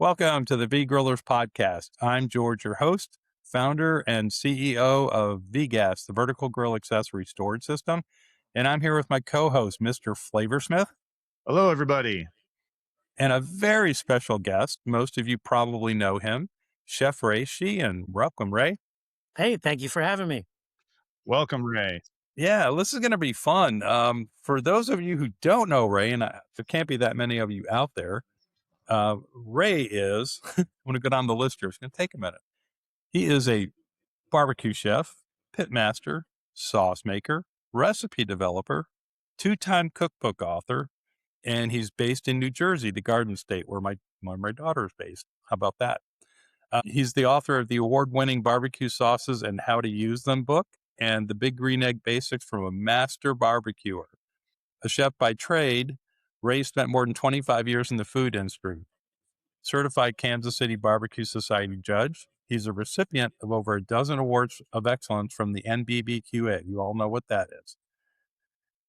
Welcome to the VGrillers Podcast. I'm George, your host, founder, and CEO of VGAS, the Vertical Grill Accessory Storage System. And I'm here with my co-host, MrFlavorsmith. Hello, everybody. And a very special guest. Most of you probably know him, Chef Ray Sheehan. Welcome, Ray. Hey, thank you for having me. Welcome, Ray. Yeah, this is going to be fun. For those of you who don't know Ray, and there can't be that many of you out there, Ray is, I'm going to go down the list here. It's going to take a minute. He is a barbecue chef, pitmaster, sauce maker, recipe developer, 2-time cookbook author, and he's based in New Jersey, the Garden State, where my daughter is based. How about that? He's the author of the award-winning Barbecue Sauces and How to Use Them book and the Big Green Egg Basics from a Master Barbecuer. A chef by trade, Ray spent more than 25 years in the food industry. Certified Kansas City Barbecue Society judge. He's a recipient of over a dozen awards of excellence from the NBBQA. You all know what that is.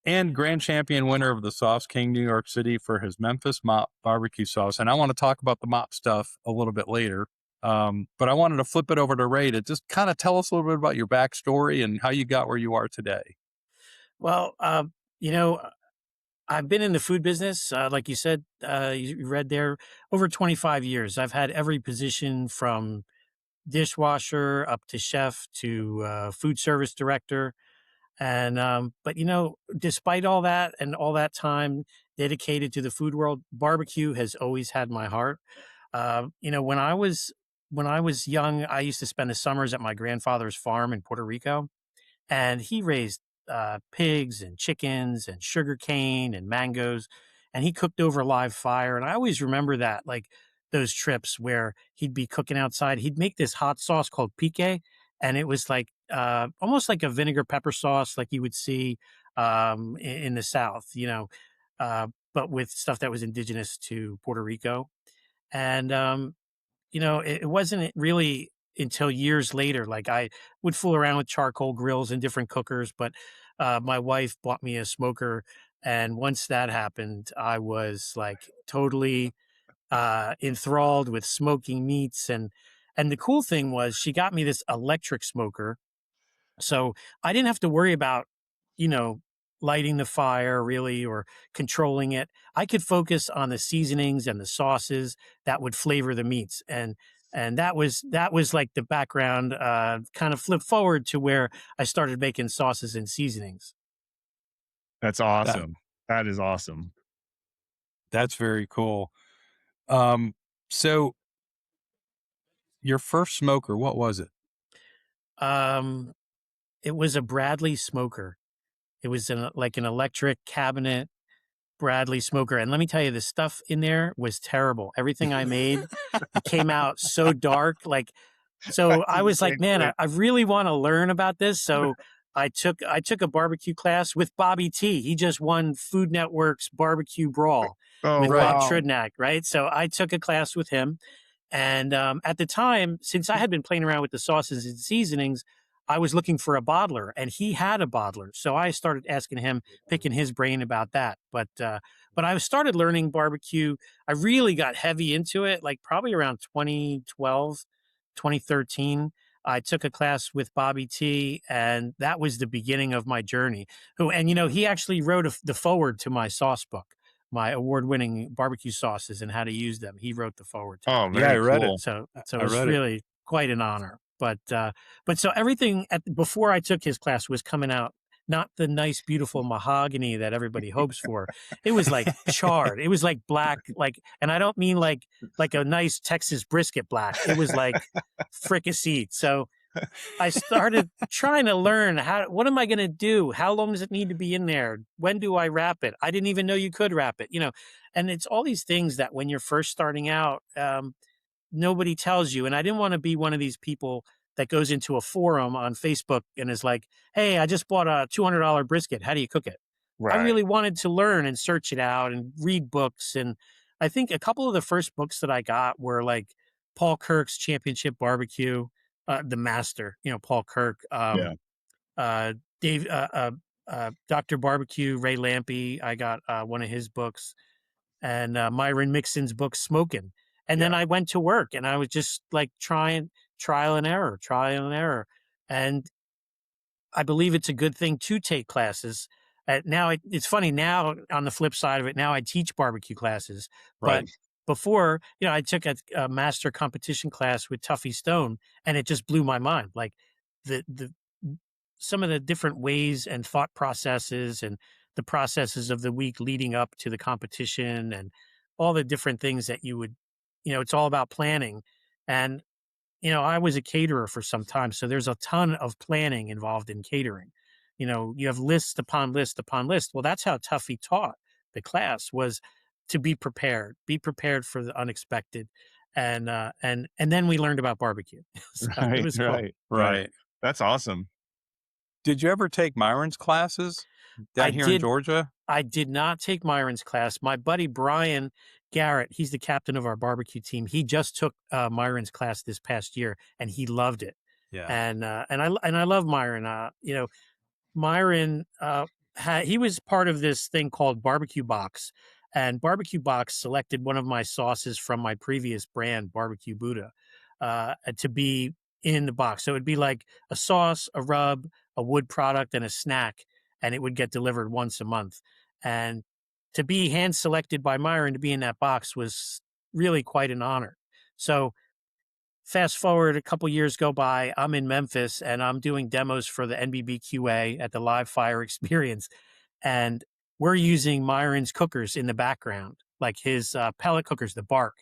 And grand champion winner of the Sauce King New York City for his Memphis Mop barbecue sauce. And I want to talk about the mop stuff a little bit later. But I wanted to flip it over to Ray to just kind of tell us a little bit about your backstory and how you got where you are today. Well, I've been in the food business, like you said, you read there, over 25 years. I've had every position from dishwasher up to chef to food service director. And, but despite all that and all that time dedicated to the food world, barbecue has always had my heart. When I was young, I used to spend the summers at my grandfather's farm in Puerto Rico, and he raised pigs and chickens and sugar cane and mangoes, and he cooked over a live fire. And I always remember that, like those trips where he'd be cooking outside. He'd make this hot sauce called pique, and it was like almost like a vinegar pepper sauce, like you would see in the South, but with stuff that was indigenous to Puerto Rico. And it wasn't really until years later, like I would fool around with charcoal grills and different cookers, but my wife bought me a smoker. And once that happened, I was like totally enthralled with smoking meats. And the cool thing was she got me this electric smoker. So I didn't have to worry about, lighting the fire really or controlling it. I could focus on the seasonings and the sauces that would flavor the meats. And that was like the background, kind of flip forward to where I started making sauces and seasonings. That's awesome. That is awesome. That's very cool. So your first smoker, what was it? It was a Bradley smoker. It was like an electric cabinet Bradley smoker. And let me tell you, the stuff in there was terrible. Everything I made came out so dark. So I was like, man, I really want to learn about this. So I took a barbecue class with Bobby T. He just won Food Network's Barbecue Brawl with Bob Trudnak, right? So I took a class with him. And at the time, since I had been playing around with the sauces and seasonings, I was looking for a bottler, and he had a bottler. So I started asking him, picking his brain about that. But I started learning barbecue. I really got heavy into it, like probably around 2012, 2013. I took a class with Bobby T, and that was the beginning of my journey. He actually wrote the foreword to my sauce book, my award-winning barbecue sauces and how to use them. He wrote the foreword to it. I read it. So it was really quite an honor. But so everything before I took his class was coming out, not the nice, beautiful mahogany that everybody hopes for. It was like charred. It was like black, and I don't mean like a nice Texas brisket black. It was like fricasseed. So I started trying to learn what am I going to do? How long does it need to be in there? When do I wrap it? I didn't even know you could wrap it, and it's all these things that when you're first starting out, nobody tells you. And I didn't want to be one of these people that goes into a forum on Facebook and is like, hey, I just bought a $200 brisket. How do you cook it? Right. I really wanted to learn and search it out and read books. And I think a couple of the first books that I got were like Paul Kirk's Championship Barbecue, The Master, Paul Kirk, Dave, Dr. Barbecue, Ray Lampe. I got one of his books, and Myron Mixon's book, Smokin'. And then I went to work and I was just like trial and error. And I believe it's a good thing to take classes. Now it's funny now on the flip side of it, now I teach barbecue classes, but Right. before, I took a master competition class with Tuffy Stone and it just blew my mind. Like the some of the different ways and thought processes and the processes of the week leading up to the competition and all the different things that you would, it's all about planning. And I was a caterer for some time, so there's a ton of planning involved in catering. You have list upon list upon list. Well, that's how Tuffy taught the class, was to be prepared for the unexpected. And then we learned about barbecue. So it Right, was cool. right, right. Right. That's awesome. Did you ever take Myron's classes I down here in did. Georgia? I did not take Myron's class. My buddy Brian Garrett, he's the captain of our barbecue team. He just took Myron's class this past year, and he loved it. Yeah. And I love Myron. Myron, he was part of this thing called Barbecue Box, and Barbecue Box selected one of my sauces from my previous brand, Barbecue Buddha, to be in the box. So it'd be like a sauce, a rub, a wood product, and a snack, and it would get delivered once a month. And to be hand selected by Myron to be in that box was really quite an honor. So fast forward a couple years go by, I'm in Memphis and I'm doing demos for the NBBQA at the Live Fire Experience. And we're using Myron's cookers in the background, like his pellet cookers, the Bark.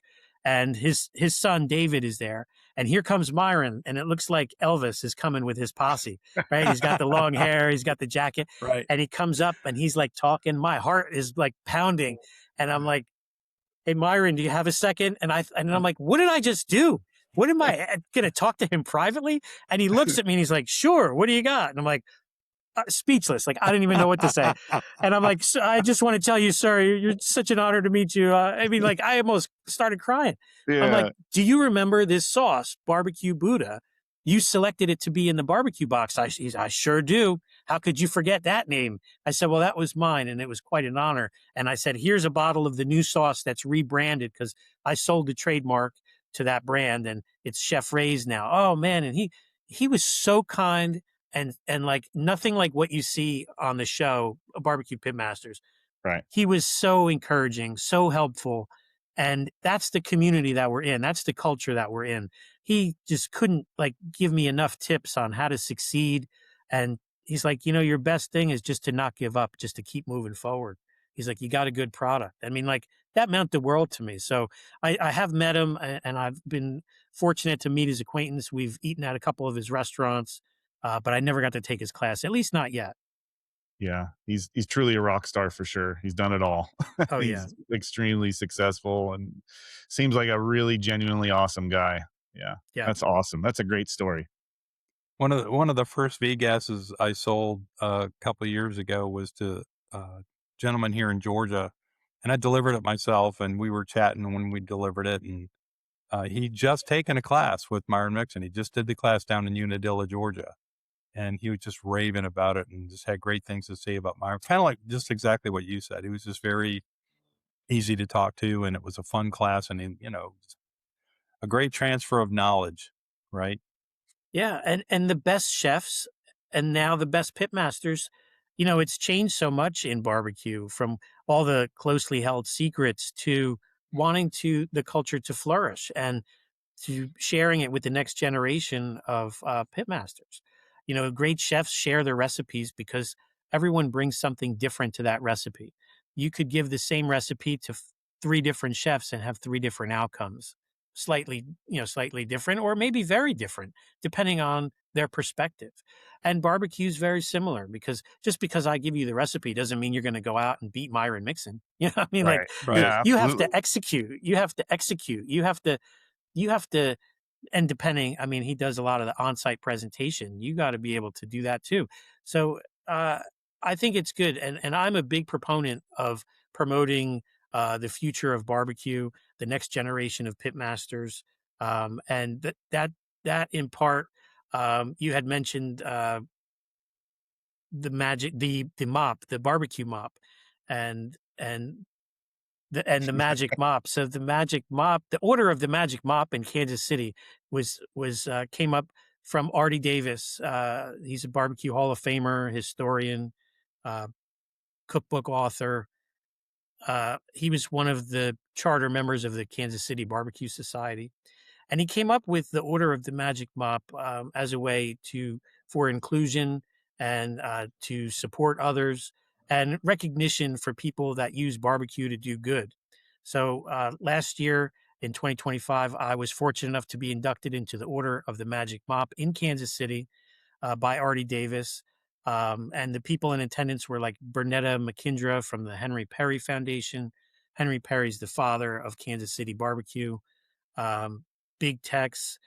And his son, David, is there. And here comes Myron. And it looks like Elvis is coming with his posse, right? He's got the long hair. He's got the jacket. Right. And he comes up and he's like talking. My heart is like pounding. And I'm like, hey, Myron, do you have a second? And I'm like, what did I just do? What am I going to talk to him privately? And he looks at me and he's like, sure. What do you got? And I'm like, speechless. Like, I didn't even know what to say. And I'm like, I just want to tell you, sir, you're such an honor to meet you. I mean, like, I almost started crying. Yeah. I'm like, do you remember this sauce, Barbecue Buddha? You selected it to be in the barbecue box. I sure do. How could you forget that name? I said, well, that was mine, and it was quite an honor. And I said, here's a bottle of the new sauce that's rebranded because I sold the trademark to that brand, and it's Chef Ray's now. Oh, man. And he was so kind and like nothing like what you see on the show, Barbecue Pitmasters. Right. He was so encouraging, so helpful. And that's the community that we're in. That's the culture that we're in. He just couldn't like give me enough tips on how to succeed. And he's like, your best thing is just to not give up, just to keep moving forward. He's like, you got a good product. I mean, like that meant the world to me. So I have met him and I've been fortunate to meet his acquaintance. We've eaten at a couple of his restaurants, but I never got to take his class, at least not yet. Yeah, he's truly a rock star for sure. He's done it all. Oh, He's yeah. extremely successful and seems like a really genuinely awesome guy. Yeah. Yeah. That's awesome. That's a great story. One of the first V-gases I sold a couple of years ago was to a gentleman here in Georgia, and I delivered it myself. And we were chatting when we delivered it, and he'd just taken a class with Myron Mixon. He just did the class down in Unadilla, Georgia, and he was just raving about it and just had great things to say about Myron. Kind of like just exactly what you said. He was just very easy to talk to, and it was a fun class, and a great transfer of knowledge, right? Yeah, and the best chefs and now the best pitmasters, it's changed so much in barbecue from all the closely held secrets to wanting the culture to flourish and to sharing it with the next generation of pitmasters. Great chefs share their recipes because everyone brings something different to that recipe. You could give the same recipe to three different chefs and have three different outcomes, slightly different or maybe very different depending on their perspective. And barbecue is very similar because just because I give you the recipe doesn't mean you're going to go out and beat Myron Mixon. You know what I mean? Right. Like Right. Yeah, you have absolutely. to execute. You have to execute. You have to, and depending, I mean, he does a lot of the on-site presentation. You got to be able to do that too. So I think it's good. And I'm a big proponent of promoting the future of barbecue, the next generation of pitmasters. And that in part, you had mentioned the magic, the mop, the barbecue mop. And and the magic mop. So the magic mop, the order of the magic mop in Kansas City was came up from Artie Davis. He's a barbecue Hall of Famer, historian, uh, cookbook author. He was one of the charter members of the Kansas City Barbecue Society, and he came up with the Order of the Magic Mop as a way for inclusion and to support others and recognition for people that use barbecue to do good. So last year in 2025, I was fortunate enough to be inducted into the Order of the Magic Mop in Kansas City by Artie Davis. And the people in attendance were like Bernetta McKindra from the Henry Perry Foundation. Henry Perry's the father of Kansas City barbecue. Big Tex,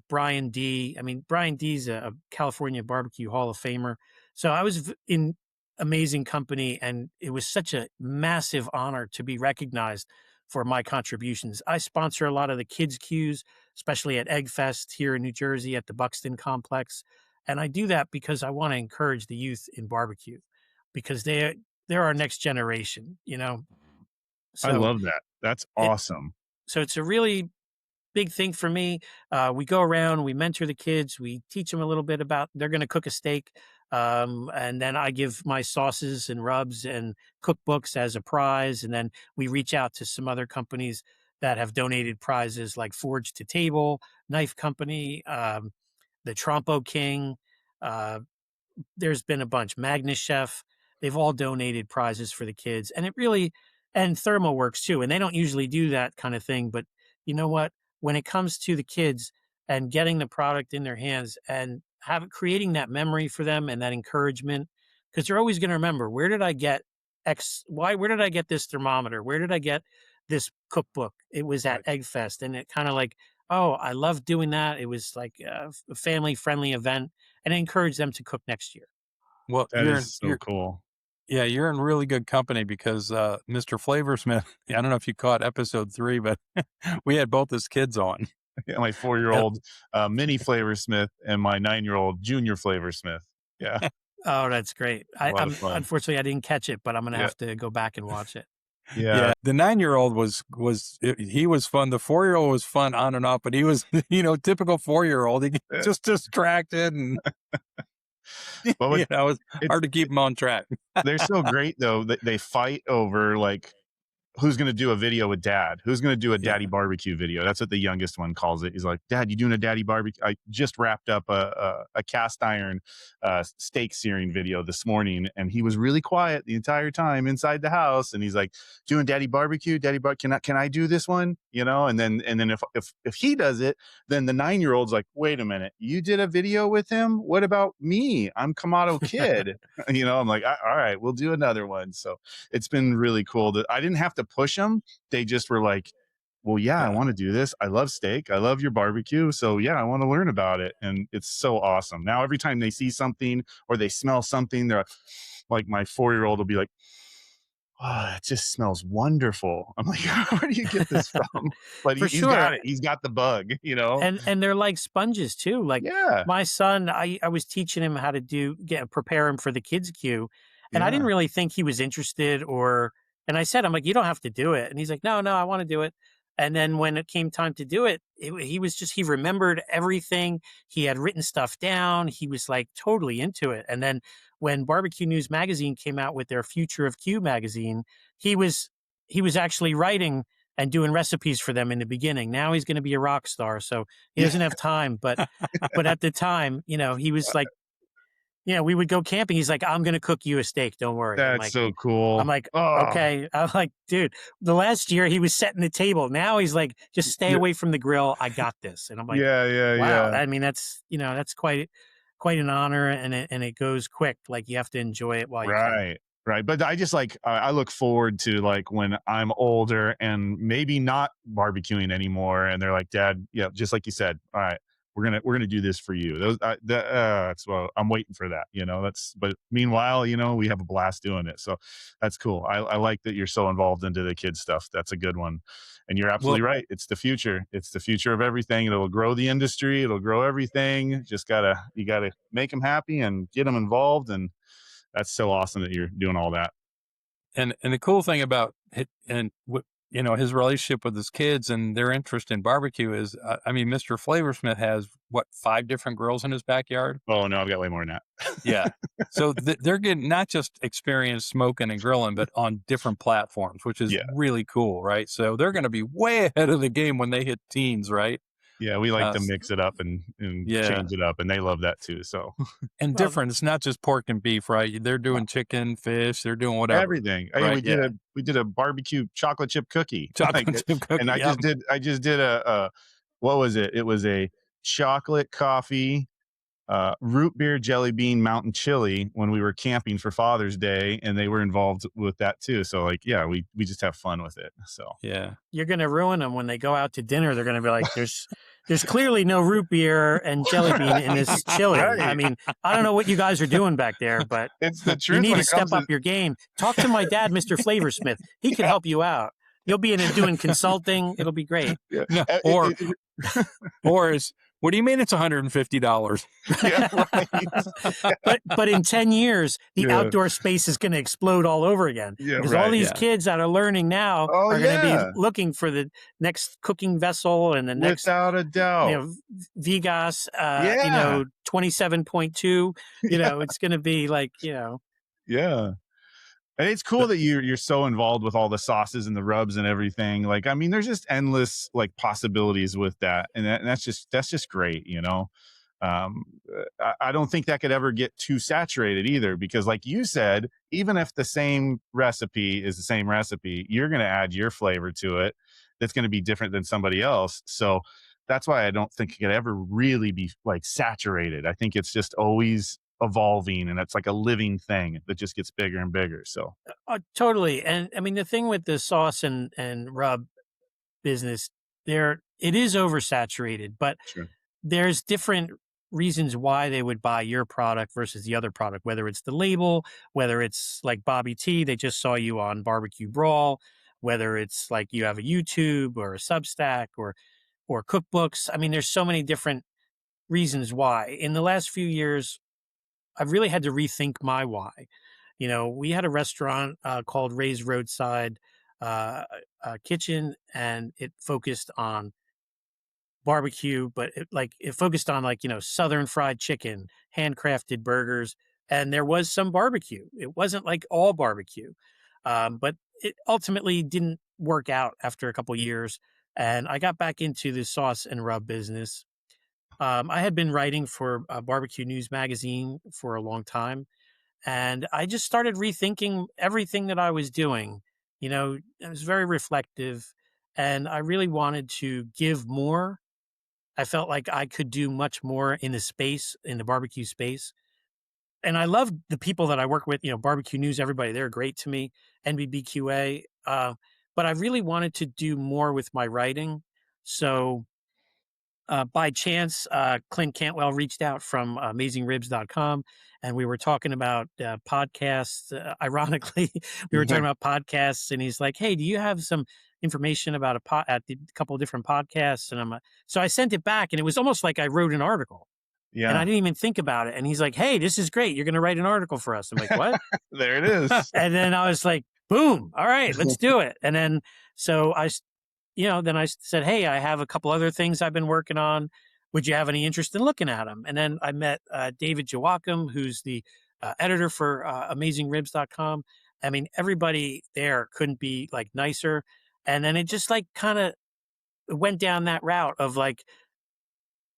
Brian D. I mean, Brian D's a California Barbecue Hall of Famer. So I was in amazing company, and it was such a massive honor to be recognized for my contributions. I sponsor a lot of the kids' queues, especially at Egg Fest here in New Jersey at the Buxton Complex. And I do that because I want to encourage the youth in barbecue because they're our next generation, you know? I So love that. That's awesome. so it's a really big thing for me. We go around, we mentor the kids, we teach them a little bit about, they're going to cook a steak. And then I give my sauces and rubs and cookbooks as a prize. And then we reach out to some other companies that have donated prizes like Forge to Table, Knife Company, the Trompo King. There's been a bunch, Magnus Chef. They've all donated prizes for the kids. And and Thermo works too. And they don't usually do that kind of thing. But you know what? When it comes to the kids and getting the product in their hands and creating that memory for them and that encouragement, because they're always going to remember, where did I get where did I get this thermometer? Where did I get this cookbook? It was at Egg Fest. And it kind of like, oh, I love doing that. It was like a family friendly event, and it encouraged them to cook next year. Well, That is so cool. Yeah, you're in really good company because MrFlavorsmith, I don't know if you caught episode 3, but we had both his kids on. Yeah, my 4-year-old mini Flavorsmith and my 9-year-old junior Flavorsmith. Yeah. Oh, that's great. Unfortunately, I didn't catch it, but I'm going to have to go back and watch it. Yeah. The 9-year-old he was fun. The 4-year-old was fun on and off, but he was, typical 4-year-old. He just distracted and Well, it was hard to keep him on track. They're so great though. They fight over like who's going to do a video with dad, who's going to do a daddy barbecue video. That's what the youngest one calls it. He's like, Dad, you doing a daddy barbecue? I just wrapped up a cast iron steak searing video this morning, and he was really quiet the entire time inside the house. And he's like, doing daddy barbecue, can I do this one? And then if he does it, then the 9-year-old's like, wait a minute, you did a video with him? What about me? I'm Kamado Kid. I'm like, all right, we'll do another one. So it's been really cool that I didn't have to push them. They just were like, well, I want to do this. I love steak. I love your barbecue. So I want to learn about it. And it's so awesome. Now, every time they see something or they smell something, they're like, my 4-year-old will be like, oh, it just smells wonderful. I'm like, where do you get this from? But he's got it. He's got the bug, And they're like sponges too. Like my son, I was teaching him how to prepare him for the kids queue. And I didn't really think he was interested and I said, I'm like, you don't have to do it. And he's like, no, I want to do it. And then when it came time to do it, he remembered everything. He had written stuff down. He was like totally into it. And then when Barbecue News Magazine came out with their Future of Q magazine, he was actually writing and doing recipes for them in the beginning. Now he's going to be a rock star. So he doesn't have time. But at the time, he was like, we would go camping. He's like, I'm going to cook you a steak. Don't worry. That's so cool. I'm like, okay. I'm like, dude, the last year he was setting the table. Now he's like, just stay away from the grill. I got this. And I'm like, wow. I mean, that's quite an honor, and it goes quick. Like you have to enjoy it while you can. Right. But I just I look forward to when I'm older and maybe not barbecuing anymore. And they're like, Dad, just like you said, all right, we're going to do this for you. That's well, I'm waiting for that, but meanwhile, we have a blast doing it. So that's cool. I like that you're so involved into the kids stuff. That's a good one. And you're absolutely right. It's the future. It's the future of everything. It'll grow the industry. It'll grow everything. You gotta make them happy and get them involved. And that's so awesome that you're doing all that. And the cool thing about it, and what, you know, his relationship with his kids and their interest in barbecue is, I mean, Mr. Flavorsmith has what, 5 different grills in his backyard? Oh no, I've got way more than that. Yeah. So they're getting not just experience smoking and grilling, but on different platforms, which is Yeah. really cool, right? So they're going to be way ahead of the game when they hit teens, right? Yeah, we like to mix it up and Yeah. change it up, and they love that too. So And Well, different. It's not just pork and beef, right? They're doing chicken, fish. They're doing whatever. everything. Hey, Right, we did a barbecue chocolate chip cookie. Chocolate Like, chip cookie. and I just did a what was it? It was a chocolate coffee, root beer jelly bean mountain chili when we were camping for Father's Day, and they were involved with that too. So like, yeah, we just have fun with it. So Yeah. you're going to ruin them when they go out to dinner. They're going to be like, there's clearly no root beer and jelly bean in this chili. Right. I mean, I don't know what you guys are doing back there, but it's the you truth. need when to it step comes up your game. Talk to my dad, Mr. Flavorsmith. He can help you out. You'll be doing consulting. It'll be great. Yeah. No, or is, what do you mean it's $150? Yeah, right. But in 10 years, the Yeah. outdoor space is going to explode all over again. Yeah, because all right, these yeah. kids that are learning now Oh, are going to yeah. be looking for the next cooking vessel and the next, Without a doubt. you know, Vegas, Yeah. 27.2. You know, it's going to be like, you know. Yeah. And it's cool that you're so involved with all the sauces and the rubs and everything. Like, I mean, there's just endless like possibilities with that. And that's just great, you know? I don't think that could ever get too saturated either, because like you said, even if the same recipe is the same recipe, you're going to add your flavor to it. That's going to be different than somebody else. So that's why I don't think it could ever really be like saturated. I think it's just always evolving, and it's like a living thing that just gets bigger and bigger. So Totally. And I mean, the thing with the sauce and rub business, it is oversaturated, but Sure. there's different reasons why they would buy your product versus the other product, whether it's the label, whether it's like Bobby T, they just saw you on Barbecue Brawl, whether it's like you have a YouTube or a Substack or cookbooks. I mean, there's so many different reasons why. In the last few years, I've really had to rethink my why. You know, we had a restaurant called Ray's Roadside Kitchen, and it focused on barbecue, but it focused on like, you know, Southern fried chicken, handcrafted burgers, and there was some barbecue. It wasn't like all barbecue, but it ultimately didn't work out after a couple years. And I got back into the sauce and rub business. I had been writing for Barbecue News Magazine for a long time, and I just started rethinking everything that I was doing. You know, I was very reflective, and I really wanted to give more. I felt like I could do much more in the barbecue space. And I love the people that I work with, you know, Barbecue News, everybody, they're great to me, NBBQA. But I really wanted to do more with my writing. So by chance, Clint Cantwell reached out from AmazingRibs.com, and we were talking about podcasts. Ironically, we were talking about podcasts, and he's like, "Hey, do you have some information about a couple of different podcasts?" And so I sent it back, and it was almost like I wrote an article, and I Yeah. didn't even think about it. And he's like, "Hey, this is great. You're going to write an article for us." I'm like, "What?" There it is. And then I was like, "Boom! All right, let's do it." And then then I said, "Hey, I have a couple other things I've been working on. Would you have any interest in looking at them?" And then I met David Joachim, who's the editor for AmazingRibs.com. I mean, everybody there couldn't be like nicer. And then it just like kind of went down that route of like,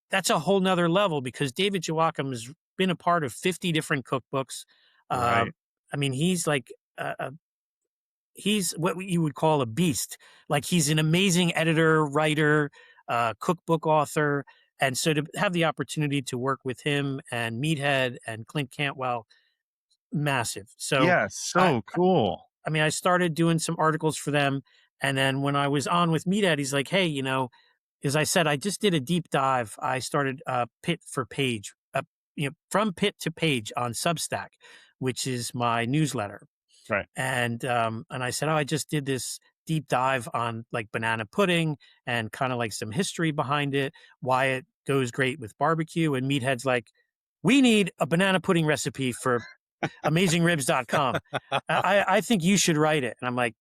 that's a whole nother level, because David Joachim has been a part of 50 different cookbooks. Right. I mean, he's like he's what you would call a beast. Like, he's an amazing editor, writer, cookbook author. And so to have the opportunity to work with him and Meathead and Clint Cantwell, massive. So Yeah, so cool. I mean, I started doing some articles for them. And then when I was on with Meathead, he's like, "Hey, you know, as I said, I just did a deep dive. I started Pit for Page, from Pit to Page on Substack, which is my newsletter." Right. And I said, "Oh, I just did this deep dive on like banana pudding and kind of like some history behind it, why it goes great with barbecue." And Meathead's like, "We need a banana pudding recipe for AmazingRibs.com. I think you should write it. And I'm like,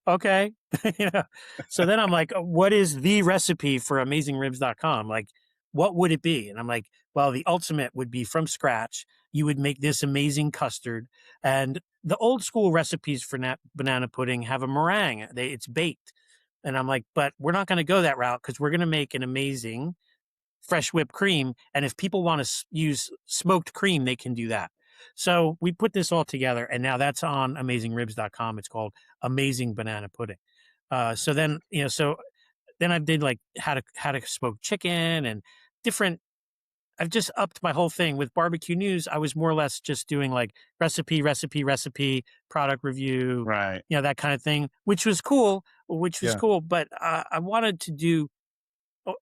okay. You know? So then I'm like, what is the recipe for AmazingRibs.com? Like, what would it be? And I'm like, well, the ultimate would be from scratch. You would make this amazing custard. And the old school recipes for banana pudding have a meringue. It's baked. And I'm like, but we're not going to go that route because we're going to make an amazing fresh whipped cream. And if people want to use smoked cream, they can do that. So we put this all together, and now that's on AmazingRibs.com. It's called Amazing Banana Pudding. So then, so then I did like how to smoke chicken and different. I've just upped my whole thing with barbecue news. I was more or less just doing like recipe, product review, Right. That kind of thing, which was cool. But I wanted to do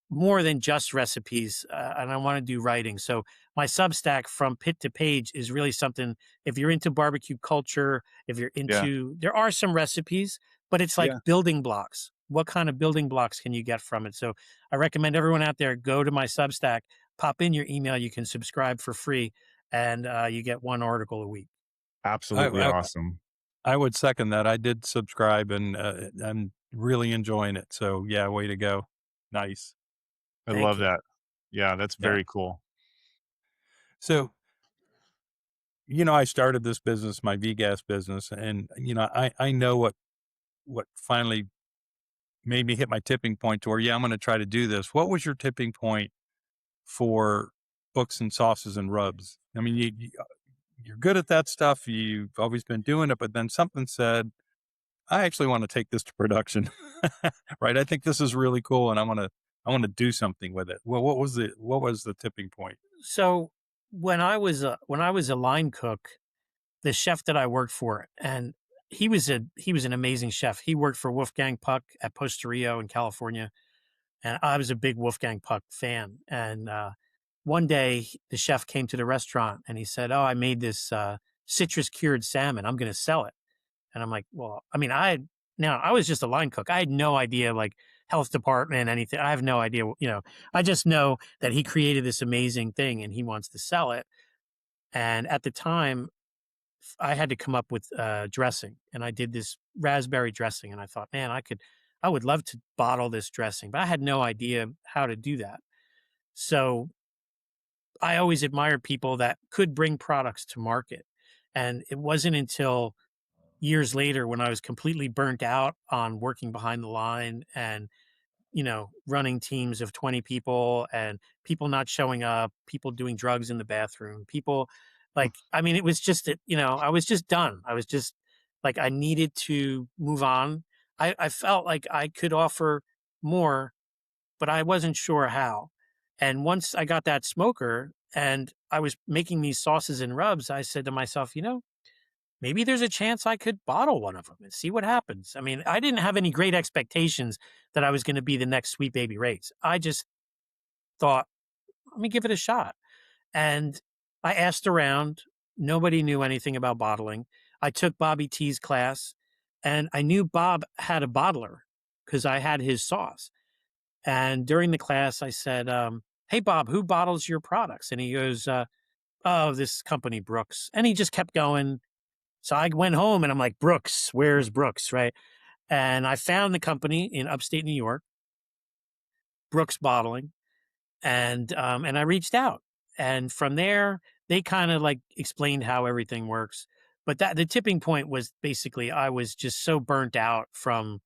more than just recipes, and I want to do writing. So my Substack, From Pit to Page, is really something. If you're into barbecue culture, if you're into, there are some recipes, but it's like building blocks. What kind of building blocks can you get from it? So I recommend everyone out there go to my Substack, pop in your email. You can subscribe for free, and you get one article a week. Absolutely awesome. I would second that. I did subscribe, and I'm really enjoying it. So yeah, way to go. Nice. I love that. Yeah, that's very cool. So, I started this business, my VGas business, and, I know what finally made me hit my tipping point to where, I'm going to try to do this. What was your tipping point for books and sauces and rubs? I mean, you're good at that stuff. You've always been doing it, but then something said, I actually want to take this to production, right? I think this is really cool, and I want to do something with it. Well, what was the tipping point? So when I was a line cook, the chef that I worked for, and he was an amazing chef. He worked for Wolfgang Puck at Posterio in California, and I was a big Wolfgang Puck fan. And one day the chef came to the restaurant and he said, "Oh, I made this citrus cured salmon. I'm going to sell it." And I'm like, "Well, I mean, I was just a line cook. I had no idea like health department, anything. I have no idea, I just know that he created this amazing thing and he wants to sell it." And at the time I had to come up with dressing, and I did this raspberry dressing, and I thought, man, I would love to bottle this dressing, but I had no idea how to do that. So I always admired people that could bring products to market. And it wasn't until years later when I was completely burnt out on working behind the line and, running teams of 20 people and people not showing up, people doing drugs in the bathroom, people it was just, I was just done. I was just like, I needed to move on. I felt like I could offer more, but I wasn't sure how. And once I got that smoker and I was making these sauces and rubs, I said to myself, maybe there's a chance I could bottle one of them and see what happens. I mean, I didn't have any great expectations that I was going to be the next Sweet Baby Ray's. I just thought, let me give it a shot. And I asked around. Nobody knew anything about bottling. I took Bobby T's class, and I knew Bob had a bottler because I had his sauce. And during the class, I said, "Hey, Bob, who bottles your products?" And he goes, "Oh, this company, Brooks." And he just kept going. So I went home and I'm like, Brooks, where's Brooks, right? And I found the company in upstate New York, Brooks Bottling, and I reached out. And from there, they kind of like explained how everything works. But the tipping point was basically I was just so burnt out from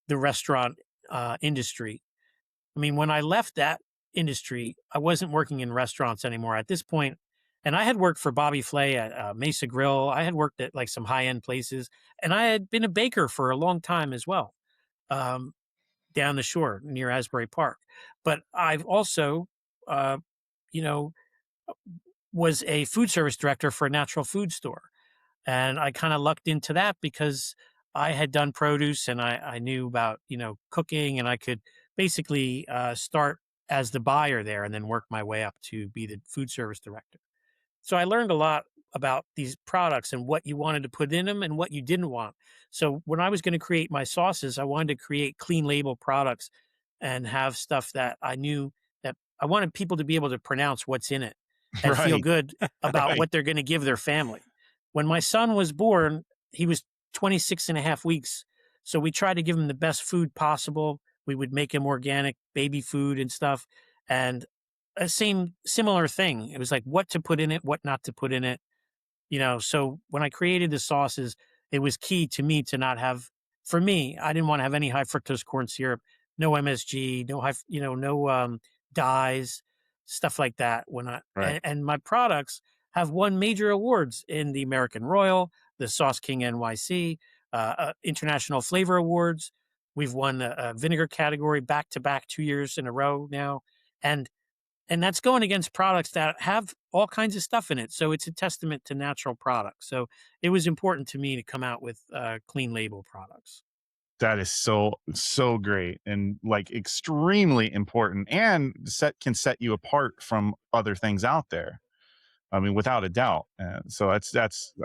the restaurant industry. I mean, when I left that industry, I wasn't working in restaurants anymore at this point. And I had worked for Bobby Flay at Mesa Grill. I had worked at like some high-end places, and I had been a baker for a long time as well, down the shore near Asbury Park. But I've also, you know, was a food service director for a natural food store. And I kind of lucked into that because I had done produce and I knew about, cooking, and I could basically start as the buyer there and then work my way up to be the food service director. So I learned a lot about these products and what you wanted to put in them and what you didn't want. So when I was going to create my sauces, I wanted to create clean label products and have stuff that I knew that I wanted people to be able to pronounce what's in it and feel good about what they're going to give their family. when my son was born, he was 26 and a half weeks. So we tried to give him the best food possible. We would make him organic baby food and stuff. And a similar thing. It was like what to put in it, what not to put in it. So when I created the sauces, it was key to me to not have, for me, I didn't want to have any high fructose corn syrup, no MSG, no no dyes, stuff like that. Right. And my products have won major awards in the American Royal, the Sauce King NYC, International Flavor Awards. We've won the vinegar category back to back 2 years in a row now. And that's going against products that have all kinds of stuff in it. So it's a testament to natural products. So it was important to me to come out with clean label products. That is so great and like extremely important, and can set you apart from other things out there. I mean, without a doubt. So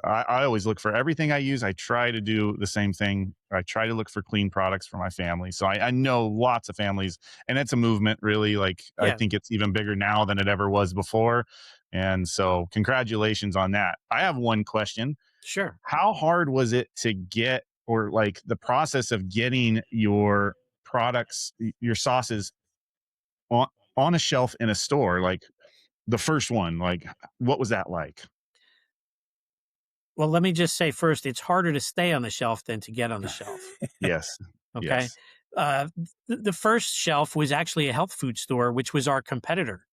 I always look for everything I use. I try to do the same thing. I try to look for clean products for my family. So I know lots of families, and it's a movement really. Like, I think it's even bigger now than it ever was before. And so congratulations on that. I have one question. Sure. How hard was it to get, or like the process of getting your products, your sauces on a shelf in a store? Like, the first one, like, what was that like? Well, let me just say first, it's harder to stay on the shelf than to get on the shelf. Yes. Okay. Yes. The first shelf was actually a health food store, which was our competitor.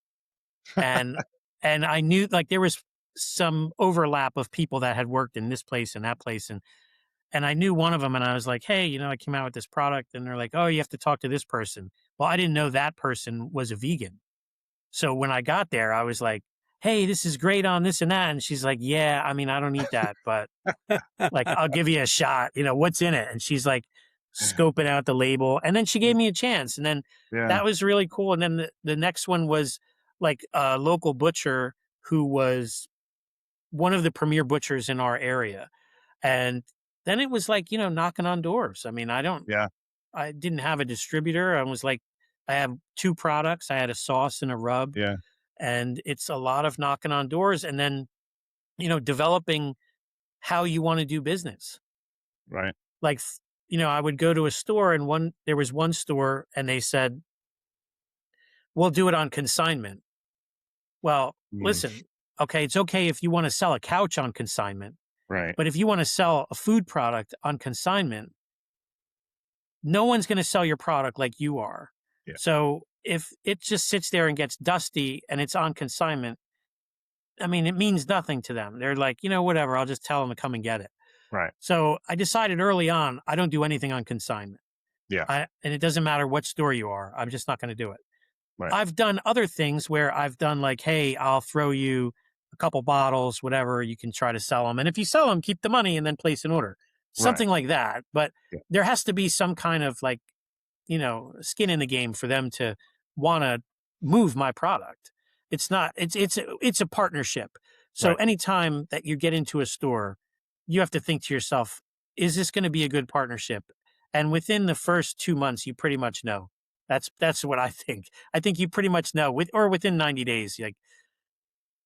And I knew like there was some overlap of people that had worked in this place and that place. And I knew one of them, and I was like, hey, I came out with this product, and they're like, oh, you have to talk to this person. Well, I didn't know that person was a vegan. So when I got there, I was like, hey, this is great on this and that. And she's like, yeah, I mean, I don't eat that, but like, I'll give you a shot. What's in it? And she's like scoping out the label. And then she gave me a chance. And then that was really cool. And then the next one was like a local butcher who was one of the premier butchers in our area. And then it was like, knocking on doors. I mean, I didn't have a distributor. I was like, I have 2 products. I had a sauce and a rub. Yeah. And it's a lot of knocking on doors and then, developing how you want to do business. Right. Like, I would go to a store, and there was one store, and they said, we'll do it on consignment. Well, listen, okay, it's okay if you want to sell a couch on consignment. Right. But if you want to sell a food product on consignment, no one's going to sell your product like you are. Yeah. So if it just sits there and gets dusty and it's on consignment, I mean, it means nothing to them. They're like, whatever, I'll just tell them to come and get it. Right. So I decided early on, I don't do anything on consignment. Yeah. And it doesn't matter what store you are. I'm just not going to do it. Right. I've done other things where I've done like, hey, I'll throw you a couple bottles, whatever, you can try to sell them. And if you sell them, keep the money and then place an order. Something like that. But there has to be some kind of like, skin in the game for them to want to move my product. It's not, it's a partnership. So anytime that you get into a store, you have to think to yourself, is this going to be a good partnership? And within the first 2 months, you pretty much know. That's what I think. I think you pretty much know within 90 days, like,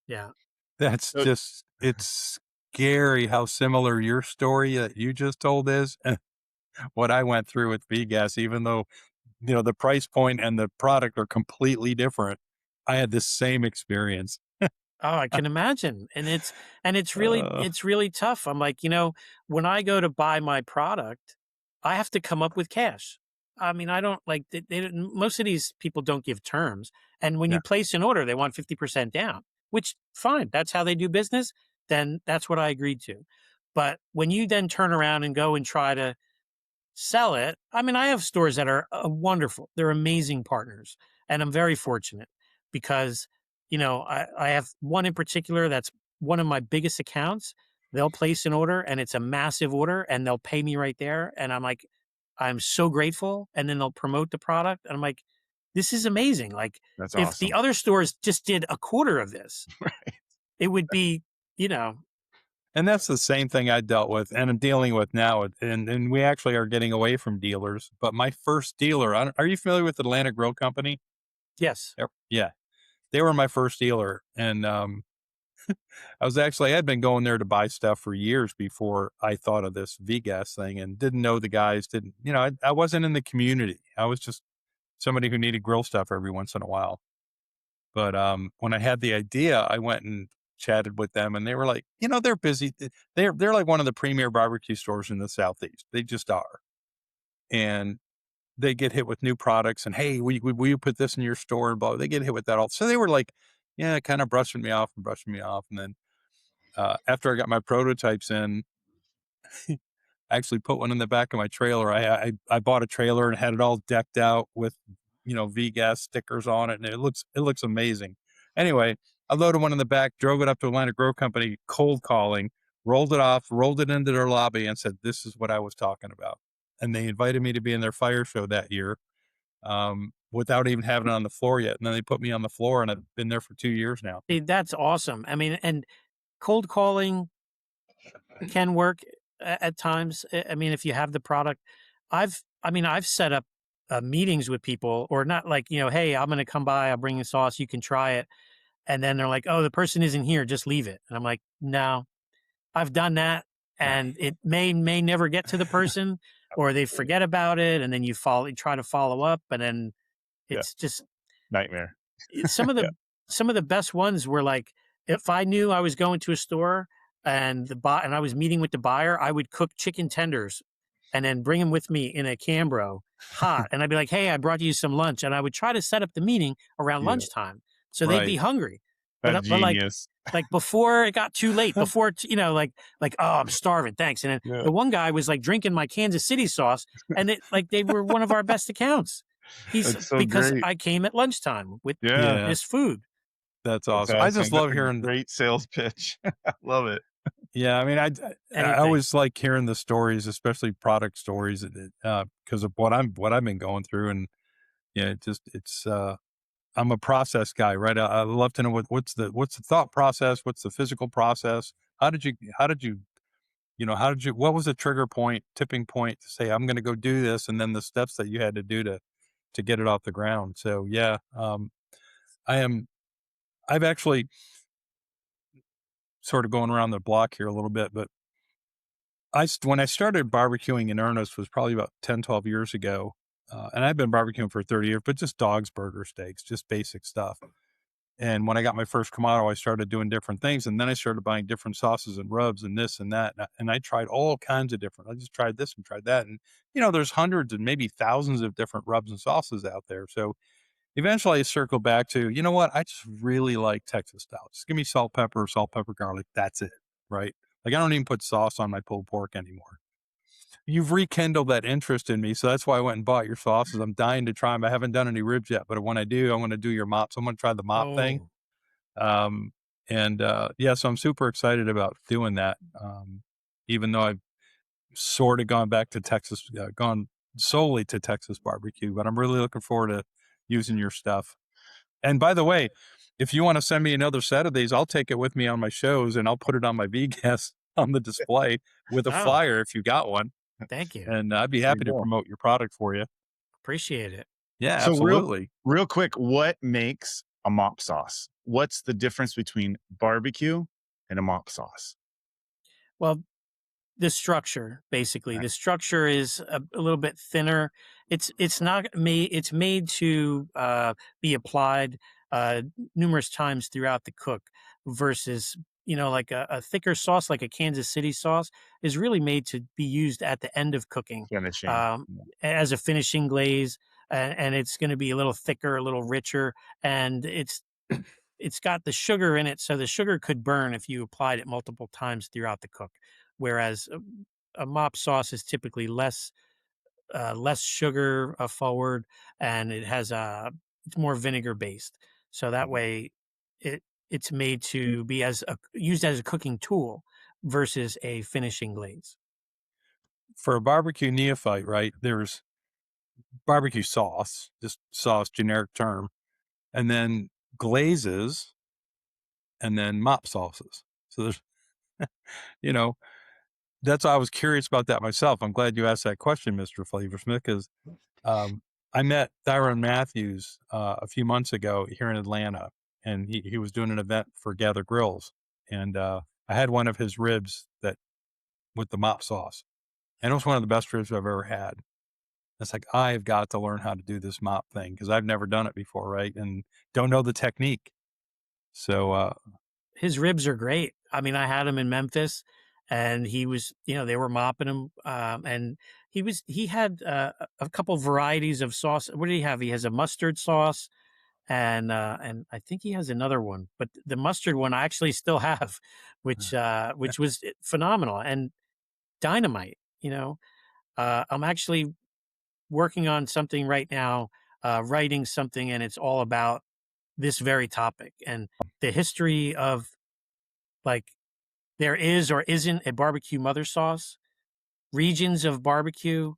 yeah. That's just, it's scary how similar your story that you just told is. What I went through with V-Gas, even though, the price point and the product are completely different, I had the same experience. Oh, I can imagine. And it's really tough. I'm like, when I go to buy my product, I have to come up with cash. I mean, I don't like, most of these people don't give terms. And when you place an order, they want 50% down, which fine. That's how they do business. Then that's what I agreed to. But when you then turn around and go and try to sell it, I mean, I have stores that are wonderful. They're amazing partners. And I'm very fortunate because, I have one in particular that's one of my biggest accounts. They'll place an order and it's a massive order and they'll pay me right there. And I'm like, I'm so grateful. And then they'll promote the product. And I'm like, this is amazing. Like, that's if awesome. the other stores just did a quarter of this, it would be, And that's the same thing I dealt with and I'm dealing with now. And we actually are getting away from dealers. But my first dealer, are you familiar with Atlanta Grill Company? Yes. Yeah. They were my first dealer. And I had been going there to buy stuff for years before I thought of this V-gas thing, and didn't know the guys, I wasn't in the community. I was just somebody who needed grill stuff every once in a while. But when I had the idea, I went and chatted with them, and they were like, they're busy. They're like one of the premier barbecue stores in the Southeast. They just are. And they get hit with new products and, hey, will you put this in your store? And blah, they get hit with that all. So they were like, yeah, kind of brushing me off. And then after I got my prototypes in, I actually put one in the back of my trailer. I bought a trailer and had it all decked out with, V-gas stickers on it. And it looks amazing. Anyway, I loaded one in the back, drove it up to Atlantic Grill Company, cold calling, rolled it into their lobby and said, this is what I was talking about. And they invited me to be in their fire show that year without even having it on the floor yet. And then they put me on the floor, and I've been there for 2 years now. See, that's awesome. I mean, and cold calling can work at times. I mean, if you have the product, I've set up meetings with people, or not like, hey, I'm going to come by, I'll bring you sauce, you can try it. And then they're like, oh, the person isn't here, just leave it. And I'm like, no, I've done that. And it may never get to the person, or they forget about it. And then you try to follow up, and then it's just nightmare. Some of the best ones were like, if I knew I was going to a store and and I was meeting with the buyer, I would cook chicken tenders and then bring them with me in a Cambro hot. And I'd be like, hey, I brought you some lunch. And I would try to set up the meeting around lunchtime. So they'd be hungry. That's genius. Like before it got too late, before, oh, I'm starving. Thanks. And then the one guy was like drinking my Kansas City sauce, and they were one of our best accounts. Because great. I came at lunchtime with this food. That's awesome. I just love hearing great sales pitch. I love it. Yeah. I mean, I always like hearing the stories, especially product stories, because of what I've been going through. And I'm a process guy, right? I love to know what's the thought process, what's the physical process. How did you, what was the trigger point, tipping point to say, I'm going to go do this, and then the steps that you had to do to get it off the ground. So yeah, I've actually sort of going around the block here a little bit, but when I started barbecuing in earnest was probably about 10, 12 years ago. And I've been barbecuing for 30 years, but just dogs, burgers, steaks, just basic stuff. And when I got my first Kamado, I started doing different things. And then I started buying different sauces and rubs and this and that. And I tried all kinds of I just tried this and tried that. And, there's hundreds and maybe thousands of different rubs and sauces out there. So eventually I circled back to, you know what? I just really like Texas style. Just give me salt, pepper, garlic. That's it. Right. Like I don't even put sauce on my pulled pork anymore. You've rekindled that interest in me. So that's why I went and bought your sauces. I'm dying to try them. I haven't done any ribs yet, but when I do, I'm going to do your mop. So I'm going to try the mop thing. So I'm super excited about doing that. Even though I've sort of gone back to Texas, gone solely to Texas barbecue, but I'm really looking forward to using your stuff. And by the way, if you want to send me another set of these, I'll take it with me on my shows, and I'll put it on my V-gas on the display with a flyer if you got one. Thank you. And I'd be happy to promote your product for you. Appreciate it. Yeah, so absolutely. Real quick, what makes a mop sauce? What's the difference between barbecue and a mop sauce? Well, the structure, basically. The structure is a little bit thinner. It's made to be applied numerous times throughout the cook, versus like a thicker sauce, like a Kansas City sauce, is really made to be used at the end of cooking as a finishing glaze, and it's going to be a little thicker, a little richer, and it's got the sugar in it, so the sugar could burn if you applied it multiple times throughout the cook. Whereas a mop sauce is typically less sugar forward, and it has it's more vinegar based. So that way, it's made to be used as a cooking tool versus a finishing glaze. For a barbecue neophyte, right, there's barbecue sauce, just sauce, generic term, and then glazes, and then mop sauces. So there's, that's why I was curious about that myself. I'm glad you asked that question, MrFlavorsmith, because I met Thyron Matthews a few months ago here in Atlanta, and he was doing an event for Gather Grills. and I had one of his ribs that with the mop sauce, and it was one of the best ribs I've ever had. It's like, I've got to learn how to do this mop thing because I've never done it before, right? And don't know the technique. So His ribs are great. I mean, I had him in Memphis, and he was, they were mopping him, and he had a couple varieties of sauce. What did he have? He has a mustard sauce, and I think he has another one, but the mustard one I actually still have, which was phenomenal and dynamite. I'm actually working on something right now, writing something, and it's all about this very topic and the history of, like, there is or isn't a barbecue mother sauce, regions of barbecue,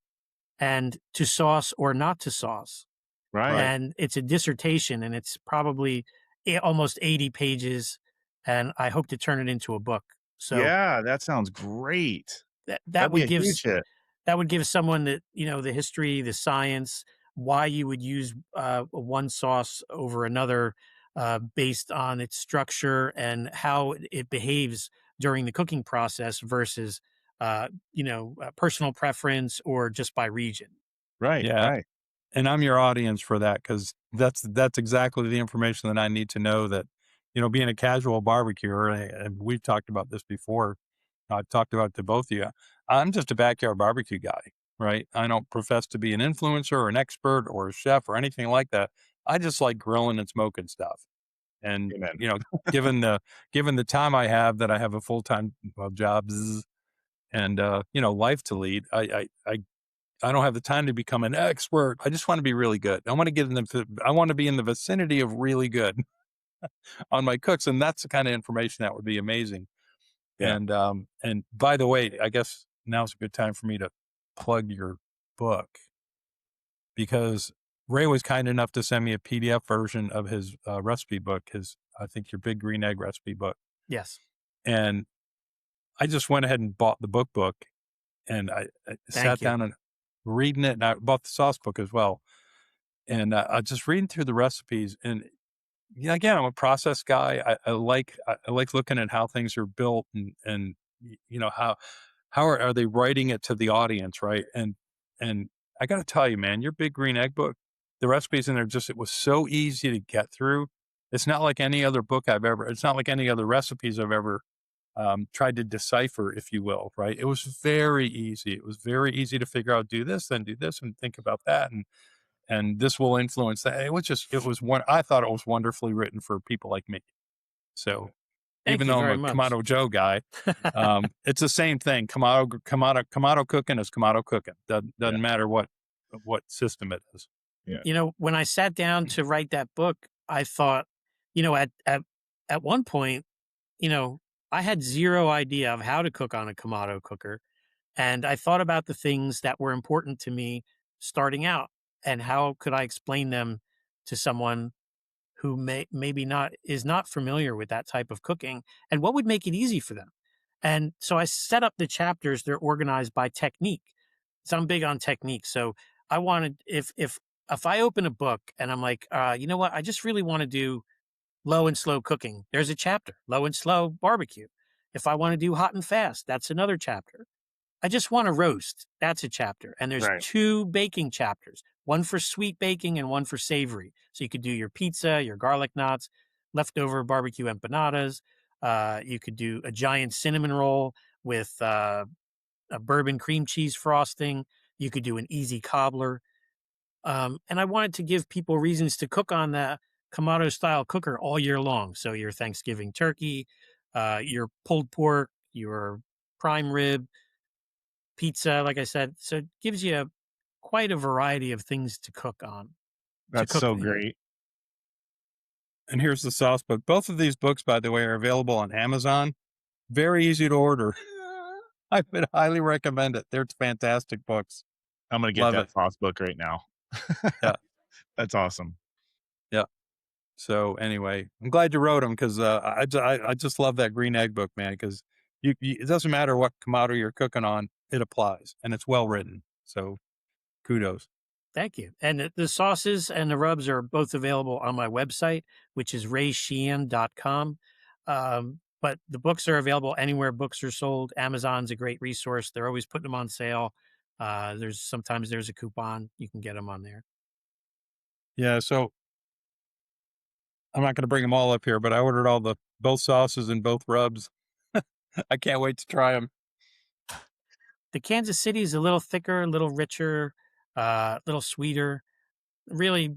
and to sauce or not to sauce. Right. And it's a dissertation, and it's probably almost 80 pages, and I hope to turn it into a book. So Yeah, that sounds great. that That'd be would a give huge hit. that would give someone that, the history, the science, why you would use one sauce over another, based on its structure and how it behaves during the cooking process versus personal preference or just by region. Right. yeah, Right. and I'm your audience for that because that's exactly the information that I need to know. That being a casual barbecuer, and we've talked about this before. I've talked about it to both of you. I'm just a backyard barbecue guy, right? I don't profess to be an influencer or an expert or a chef or anything like that. I just like grilling and smoking stuff. And Amen. given the time I have, that I have a full-time job and life to lead, I don't have the time to become an expert. I just want to be really good. I want to be in the vicinity of really good on my cooks, and that's the kind of information that would be amazing. Yeah. And by the way, I guess now's a good time for me to plug your book, because Ray was kind enough to send me a PDF version of his recipe book, I think your big green egg recipe book. Yes. And I just went ahead and bought the book, and I sat down and reading it, and I bought the sauce book as well. And I just reading through the recipes, and again, I'm a process guy. I like looking at how things are built, and how are they writing it to the audience, right? And I got to tell you, man, your big green egg book, the recipes in there, it was so easy to get through. It's not like any other book it's not like any other recipes I've ever tried to decipher, if you will, right? It was very easy. It was very easy to figure out, do this, then do this, and think about that, and this will influence that. I thought it was wonderfully written for people like me. So Thank even you though I'm very a much. Kamado Joe guy, it's the same thing. Kamado cooking is Kamado cooking. Doesn't matter what system it is. Yeah. When I sat down to write that book, I thought, at one point, I had zero idea of how to cook on a Kamado cooker. And I thought about the things that were important to me starting out, and how could I explain them to someone who maybe is not familiar with that type of cooking, and what would make it easy for them. And so I set up the chapters. They're organized by technique. So I'm big on technique. So I wanted, if I open a book and I'm like, you know what, I just really want to do low and slow cooking, there's a chapter. Low and slow barbecue. If I want to do hot and fast, that's another chapter. I just want to roast, that's a chapter. And there's Right. 2 baking chapters, one for sweet baking and one for savory. So you could do your pizza, your garlic knots, leftover barbecue empanadas. You could do a giant cinnamon roll with a bourbon cream cheese frosting. You could do an easy cobbler. And I wanted to give people reasons to cook on the Kamado style cooker all year long. So your Thanksgiving turkey, your pulled pork, your prime rib, pizza, like I said. So it gives you quite a variety of things to cook on. That's so great. And here's the sauce book. Both of these books, by the way, are available on Amazon. Very easy to order. I would highly recommend it. They're fantastic books. I'm going to get Love that it. sauce book right now. Yeah. That's awesome. Yeah. So anyway, I'm glad you wrote them, because I just love that green egg book, man, because it doesn't matter what Kamado you're cooking on, it applies, and it's well written. So kudos. Thank you. And the sauces and the rubs are both available on my website, which is raysheehan.com. but the books are available anywhere books are sold. Amazon's a great resource. They're always putting them on sale. Sometimes there's a coupon. You can get them on there. Yeah. So I'm not going to bring them all up here, but I ordered both sauces and both rubs. I can't wait to try them. The Kansas City is a little thicker, a little richer, a little sweeter. Really,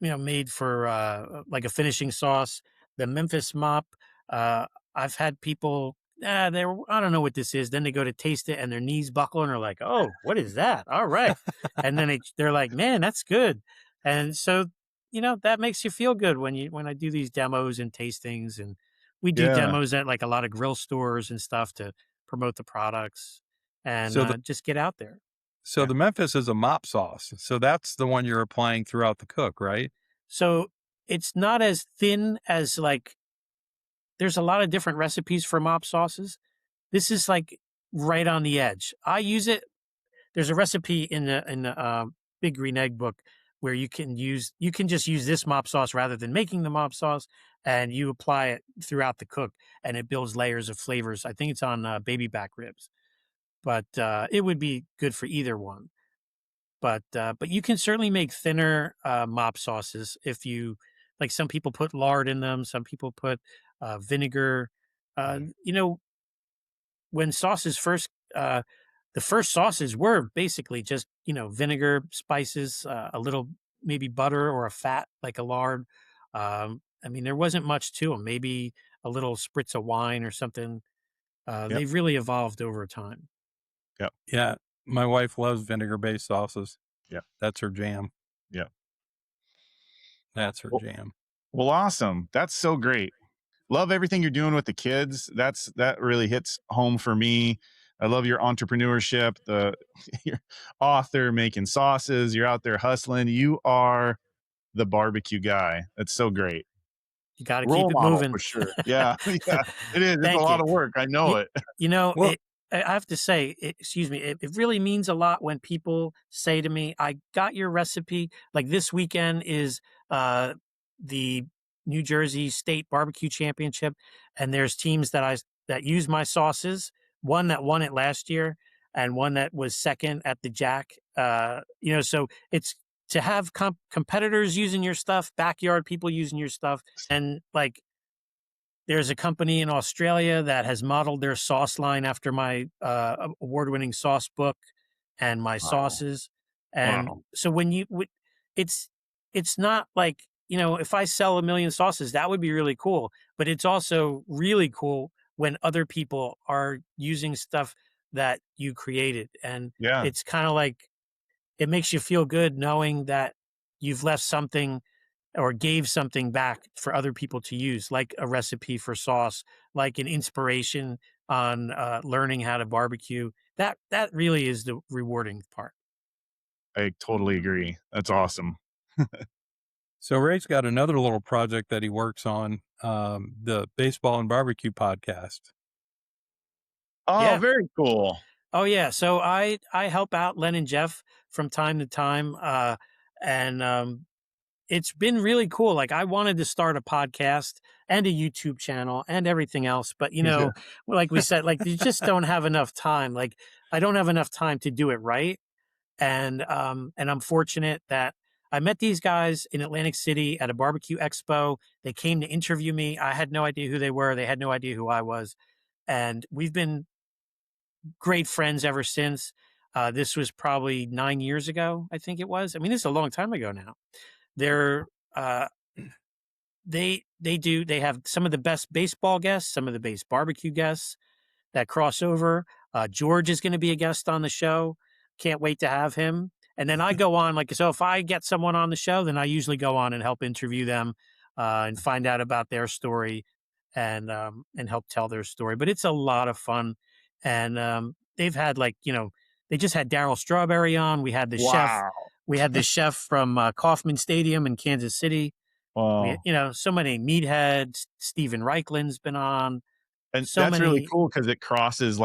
made for like a finishing sauce. The Memphis Mop, I've had people, I don't know what this is. Then they go to taste it and their knees buckle and they're like, oh, what is that? All right. And then they're like, man, that's good. And so, that makes you feel good when I do these demos and tastings, and we do Yeah. demos at like a lot of grill stores and stuff to promote the products and just get out there. So the Memphis is a mop sauce. So that's the one you're applying throughout the cook, right? So it's not as thin as like, there's a lot of different recipes for mop sauces. This is like right on the edge. I use it. There's a recipe in the Big Green Egg book where you can just use this mop sauce rather than making the mop sauce, and you apply it throughout the cook, and it builds layers of flavors. I think it's on baby back ribs, but it would be good for either one. But you can certainly make thinner mop sauces if you like. Some people put lard in them. Some people put vinegar. When sauces first, the first sauces were basically just vinegar, spices, a little maybe butter or a fat like a lard. There wasn't much to them. Maybe a little spritz of wine or something. Yep. They've really evolved over time. Yep. Yeah. My wife loves vinegar-based sauces. Yeah. That's her jam. Yeah. That's her jam. Well, awesome. That's so great. Love everything you're doing with the kids. That really hits home for me. I love your entrepreneurship, your author, making sauces. You're out there hustling. You are the barbecue guy. That's so great. You got to keep it moving for sure. Yeah, yeah, it is. It's a lot of work. I know it. I have to say, it really means a lot when people say to me, I got your recipe. Like this weekend is the New Jersey State Barbecue Championship, and there's teams that use my sauces. One that won it last year, and one that was second at the Jack. So it's to have competitors using your stuff, backyard people using your stuff, and like there's a company in Australia that has modeled their sauce line after my award-winning sauce book and my sauces. And so it's not like, if I sell 1 million sauces, that would be really cool. But it's also really cool when other people are using stuff that you created. And it's kind of like, it makes you feel good knowing that you've left something or gave something back for other people to use, like a recipe for sauce, like an inspiration on learning how to barbecue. That really is the rewarding part. I totally agree. That's awesome. So Ray's got another little project that he works on, the Baseball and Barbecue podcast. Oh, yeah. Very cool. Oh, yeah. So I help out Len and Jeff from time to time. And it's been really cool. Like I wanted to start a podcast and a YouTube channel and everything else. But, like we said, like you just don't have enough time. Like I don't have enough time to do it right. And I'm fortunate that I met these guys in Atlantic City at a barbecue expo. They came to interview me. I had no idea who they were. They had no idea who I was. And we've been great friends ever since. This was probably 9 years ago, I think it was. This is a long time ago now. They have some of the best baseball guests, some of the best barbecue guests that cross over. George is going to be a guest on the show. Can't wait to have him. And then I go on, so if I get someone on the show, then I usually go on and help interview them and find out about their story and help tell their story. But it's a lot of fun. And they've had they just had Darryl Strawberry on. We had the chef. We had the chef from Kauffman Stadium in Kansas City. Wow. So many meatheads. Steven Reichlin's been on. And that's really cool because it crosses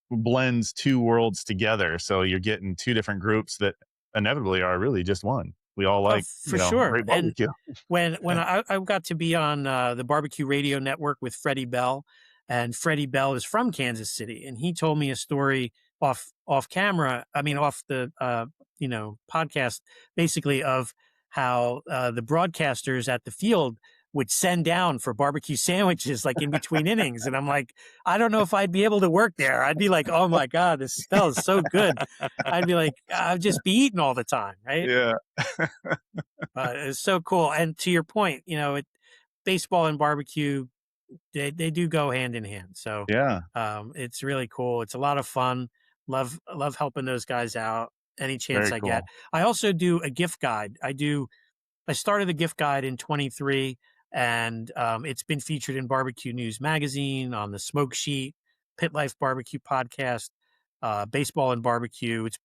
blends two worlds together. So you're getting two different groups that inevitably are really just one. We all sure. Great barbecue. And when I got to be on the Barbecue Radio Network with Freddie Bell, and Freddie Bell is from Kansas City, and he told me a story off camera. I mean, off the podcast, basically, of how the broadcasters at the field would send down for barbecue sandwiches like in between innings. And I'm like, I don't know if I'd be able to work there. I'd be like, oh my God, this smells so good. I'd be like, I'd just be eating all the time. Right. Yeah. It's so cool. And to your point, baseball and barbecue, they do go hand in hand. So Yeah. it's really cool. It's a lot of fun. Love helping those guys out any chance Very I get. I also do a gift guide. I started the gift guide in 23, and it's been featured in Barbecue News Magazine, on the Smoke Sheet, Pit Life Barbecue Podcast, Baseball and Barbecue. It's,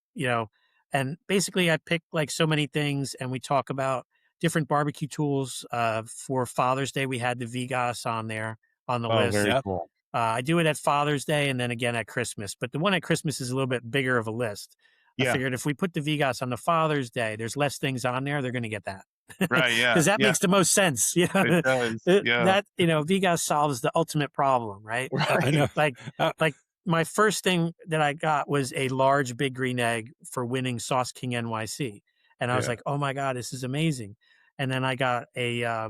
and basically I pick like so many things, and we talk about different barbecue tools. For Father's Day, we had the VGas on there on the list. Very cool. I do it at Father's Day and then again at Christmas, but the one at Christmas is a little bit bigger of a list. I figured if we put the VGas on the Father's Day, there's less things on there. They're going to get that. Right. Yeah. Because that makes the most sense. It does. Yeah. That, VGas solves the ultimate problem, right? Right. Like my first thing that I got was a large Big Green Egg for winning Sauce King NYC. And I was like, oh my God, this is amazing. And then I got a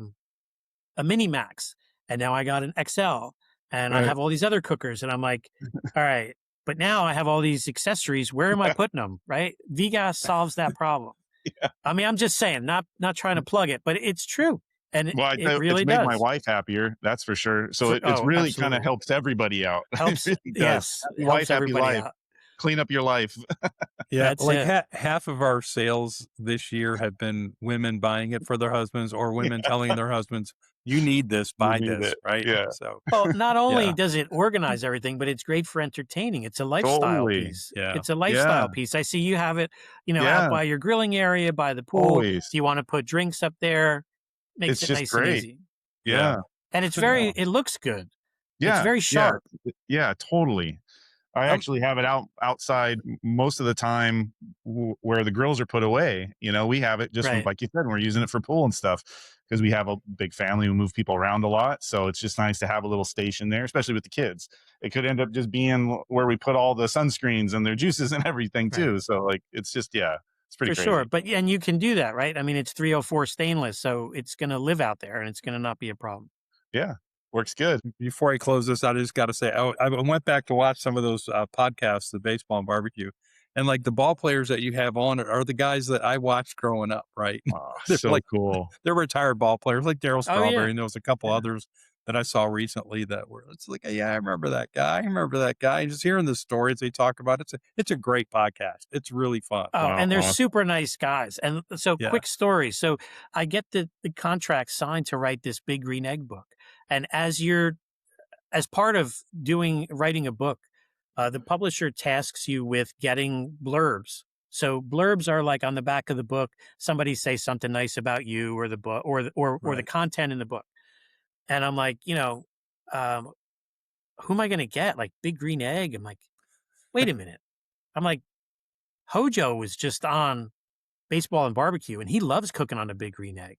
Mini Max, and now I got an XL, and I have all these other cookers, and I'm like, all right, but now I have all these accessories. Where am I putting them? Right? VGas solves that problem. Yeah. I mean, I'm just saying, not trying to plug it, but it's true. And it really it's made does. my wife happier, that's for sure. So it's really kind of helps everybody out. Helps, it really does. Yes, Wife, happy life. Out. Clean up your life. Yeah, like half of our sales this year have been women buying it for their husbands, or women telling their husbands, "You need this, buy this." Right? Yeah. So, well, not only does it organize everything, but it's great for entertaining. It's a lifestyle piece. Yeah. It's a lifestyle piece. I see you have it, out by your grilling area, by the pool. Always. Do you want to put drinks up there? Makes It's it just nice great. and easy. Yeah. And it's it looks good. Yeah. It's very sharp. Yeah, totally. I actually have it outside most of the time where the grills are put away. We have it just like you said, we're using it for pool and stuff because we have a big family who move people around a lot. So it's just nice to have a little station there, especially with the kids. It could end up just being where we put all the sunscreens and their juices and everything too. So like, it's just, it's pretty crazy. Sure. But, and you can do that, right? I mean, it's 304 stainless, so it's going to live out there and it's going to not be a problem. Yeah. Works good. Before I close this, I just got to say, I went back to watch some of those podcasts, the Baseball and Barbecue, and like the ball players that you have on are the guys that I watched growing up, right? Oh, so cool. They're retired ball players like Darryl Strawberry, and there was a couple Yeah. others that I saw recently that were, it's like, yeah, I remember that guy. And just hearing the stories they talk about, it's a great podcast. It's really fun. Oh, Wow, and they're awesome. super nice guys. And so quick story. So I get the contract signed to write this Big Green Egg book. And as part of writing a book, the publisher tasks you with getting blurbs. So blurbs are like on the back of the book, somebody say something nice about you or the book or the content in the book. And I'm like, who am I going to get? Like Big Green Egg? I'm like, wait a minute. I'm like, Hojo was just on Baseball and Barbecue, and he loves cooking on a Big Green Egg.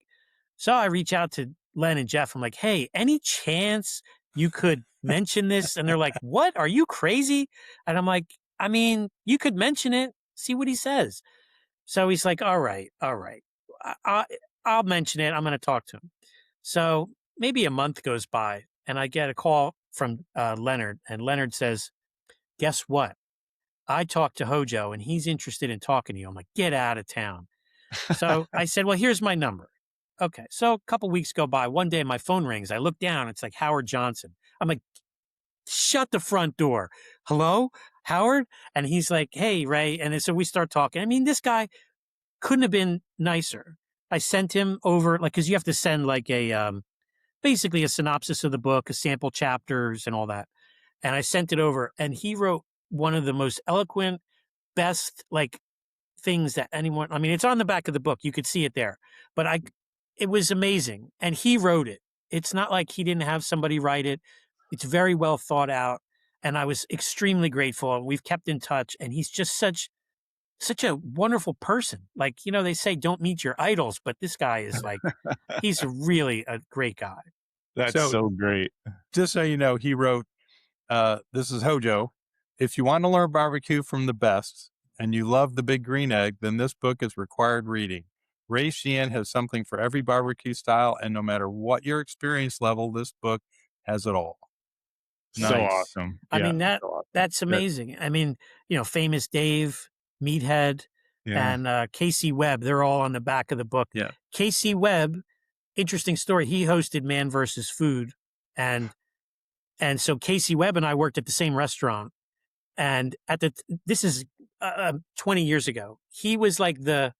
So I reach out to Len and Jeff. I'm like, hey, any chance you could mention this? And they're like, what? Are you crazy? And I'm like, I mean, you could mention it, see what he says. So he's like, all right. I'll mention it. I'm going to talk to him. So maybe a month goes by, and I get a call from Leonard, and Leonard says, guess what? I talked to Hojo, and he's interested in talking to you. I'm like, get out of town. So I said, well, here's my number. Okay. So a couple weeks go by. One day my phone rings. I look down. It's like Howard Johnson. I'm like, shut the front door. Hello, Howard? And he's like, hey, Ray. And so we start talking. I mean, this guy couldn't have been nicer. I sent him over, because you have to send like basically a synopsis of the book, a sample chapters and all that. And I sent it over, and he wrote one of the most eloquent, best things that anyone, I mean, it's on the back of the book. You could see it there, but it was amazing. And he wrote it. It's not like he didn't have somebody write it. It's very well thought out. And I was extremely grateful. And we've kept in touch. And he's just such a wonderful person. They say don't meet your idols, but this guy is he's really a great guy. That's so great. Just so you know, he wrote This is Hojo. If you want to learn barbecue from the best and you love the Big Green Egg, then this book is required reading. Ray Sheehan has something for every barbecue style, and no matter what your experience level, this book has it all. So Nice. awesome. I Yeah, mean, so awesome. that's amazing. I mean, Famous Dave, Meathead, Yeah. and Casey Webb, they're all on the back of the book. Yeah. Casey Webb, interesting story. He hosted Man vs. Food. And so Casey Webb and I worked at the same restaurant. And this is 20 years ago. He was like the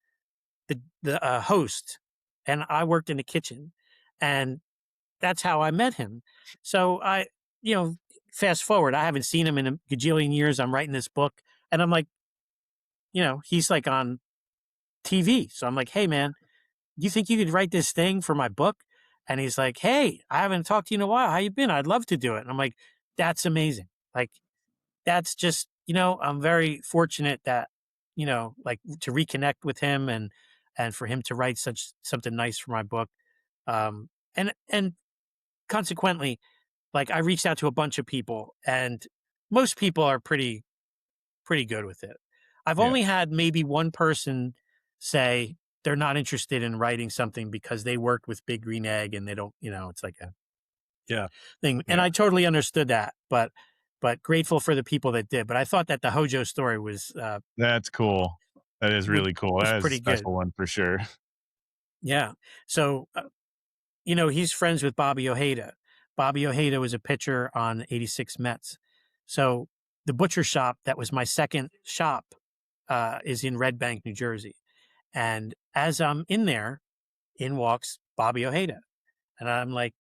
host, and I worked in the kitchen, and that's how I met him. So fast forward, I haven't seen him in a gajillion years. I'm writing this book, and I'm like, he's like on TV. So I'm like, hey man, do you think you could write this thing for my book? And he's like, hey, I haven't talked to you in a while. How you been? I'd love to do it. And I'm like, that's amazing. Like, that's just, I'm very fortunate that, like to reconnect with him and for him to write something nice for my book. And consequently, like I reached out to a bunch of people, and most people are pretty good with it. I've only had maybe one person say they're not interested in writing something because they worked with Big Green Egg and they don't, it's like a thing. And I totally understood that, but grateful for the people that did. But I thought that the Hojo story was That's cool. That is really cool. That is pretty a special good. one for sure. Yeah. So, he's friends with Bobby Ojeda. Bobby Ojeda was a pitcher on 86 Mets. So the butcher shop that was my second shop is in Red Bank, New Jersey. And as I'm in there, in walks Bobby Ojeda. And I'm like,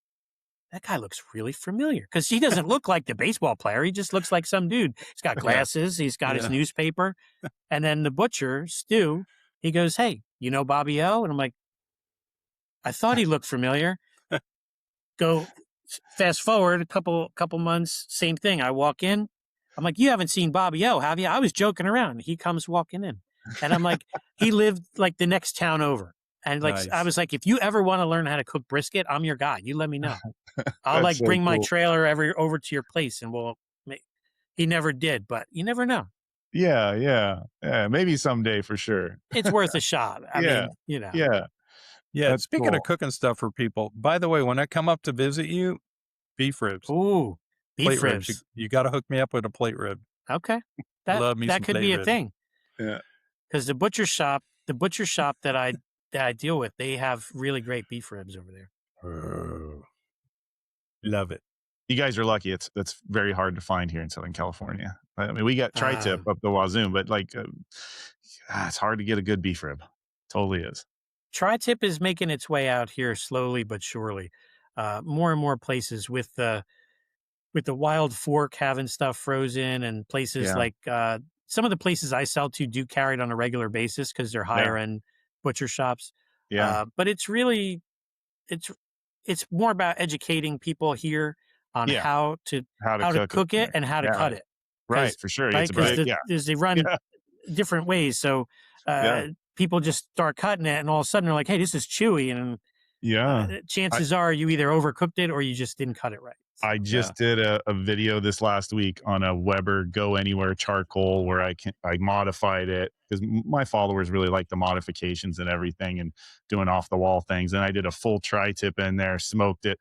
that guy looks really familiar, because he doesn't look like the baseball player. He just looks like some dude. He's got glasses. He's got his newspaper. And then the butcher, Stu, he goes, hey, you know Bobby O? And I'm like, I thought he looked familiar. Go fast forward a couple months, same thing. I walk in. I'm like, you haven't seen Bobby O, have you? I was joking around. He comes walking in. And I'm like, he lived like the next town over. And like, Nice. I was like, if you ever want to learn how to cook brisket, I'm your guy. You let me know. I'll like so bring my cool. trailer over to your place, and he never did, but you never know. Yeah. Maybe someday for sure. It's worth a shot. I mean, Yeah. Yeah. That's Speaking cool. of cooking stuff for people, by the way, when I come up to visit you, beef ribs. Ooh, beef Plate ribs. You got to hook me up with a plate rib. Okay. Love me that some could plate be a rib. thing. Yeah. Because the butcher shop that I deal with, they have really great beef ribs over there. Oh, love it. You guys are lucky. That's very hard to find here in Southern California. I mean, we got tri-tip up the wazoo, but like, it's hard to get a good beef rib. Totally is. Tri-tip is making its way out here slowly but surely. More and more places with the Wild Fork having stuff frozen, and places like some of the places I sell to do carry it on a regular basis because they're higher end butcher shops. Yeah. But it's really it's more about educating people here on how to cook it and how to cut it. Right, for sure. Right, because they run different ways. So people just start cutting it, and all of a sudden they're like, "Hey, this is chewy," and chances are you either overcooked it or you just didn't cut it right. So, I just did a video this last week on a Weber Go Anywhere charcoal where I modified it because my followers really like the modifications and everything and doing off the wall things. And I did a full tri-tip in there, smoked it.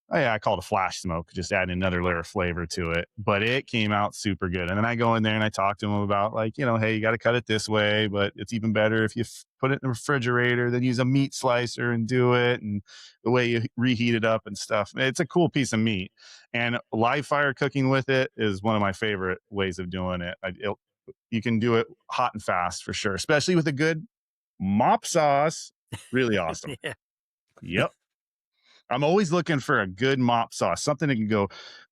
I call it a flash smoke, just adding another layer of flavor to it. But it came out super good. And then I go in there and I talk to them about like, hey, you got to cut it this way, but it's even better if you put it in the refrigerator, then use a meat slicer and do it. And the way you reheat it up and stuff. It's a cool piece of meat. And live fire cooking with it is one of my favorite ways of doing it. You can do it hot and fast for sure, especially with a good mop sauce. Really awesome. Yep. I'm always looking for a good mop sauce, something that can go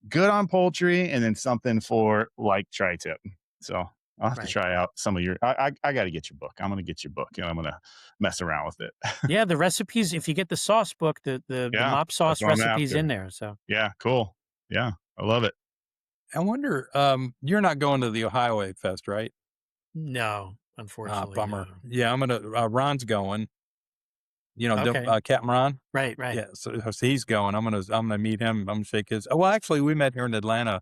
good on poultry and then something for like tri-tip. So I'll have to try out some of your, I got to get your book. I'm going to get your book and I'm going to mess around with it. Yeah. The recipes, if you get the sauce book, the mop sauce recipes in there. So yeah, cool. Yeah. I love it. I wonder, you're not going to the Ohio Egg Fest, right? No, unfortunately. Bummer. No. Yeah. Ron's going. Captain Ron. Right. Yeah, so he's going. I'm gonna meet him. I'm gonna shake his. Well, actually, we met here in Atlanta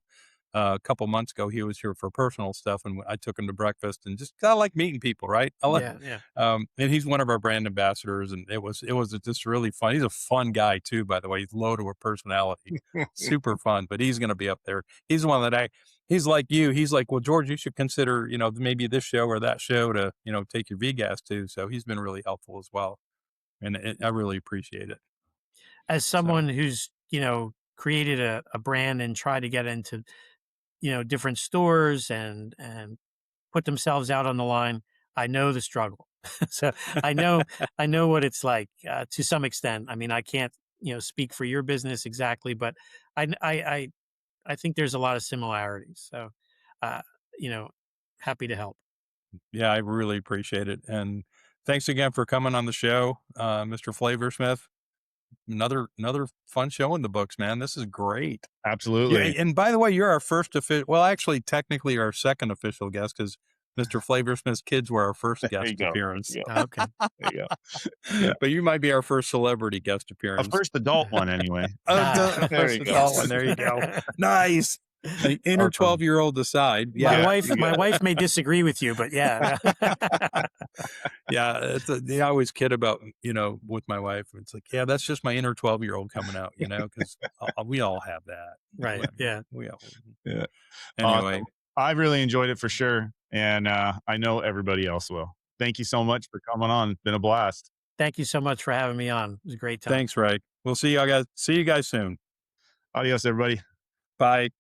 a couple months ago. He was here for personal stuff, and I took him to breakfast, and just kind of like meeting people, right? Yeah. And he's one of our brand ambassadors, and it was just really fun. He's a fun guy too, by the way. He's loaded with personality, super fun. But he's going to be up there. He's the one that he's like you. He's like, well, George, you should consider, maybe this show or that show to, take your VGas to. So he's been really helpful as well, and I really appreciate it. As someone who's created a brand and tried to get into different stores and put themselves out on the line, I know the struggle. So I know what it's like to some extent. I mean, I can't speak for your business exactly, but I think there's a lot of similarities. So happy to help. Yeah, I really appreciate it, and thanks again for coming on the show, Mr. Flavorsmith. Another fun show in the books, man. This is great. Absolutely. Yeah, and by the way, you're our first official. Well, actually, technically, our second official guest, because Mr. Flavorsmith's kids were our first guest appearance. Okay. There you go. Yeah. But you might be our first celebrity guest appearance. A first adult one, anyway. There you go. There you go. Nice. Inner 12-year-old aside. Yeah. My wife may disagree with you, but yeah. Yeah. I always kid about, with my wife. It's like, yeah, that's just my inner 12-year-old coming out, because we all have that. Right. Yeah. We all. Yeah. Anyway. I really enjoyed it for sure. And I know everybody else will. Thank you so much for coming on. It's been a blast. Thank you so much for having me on. It was a great time. Thanks, Ray. We'll see you guys soon. Adios, everybody. Bye.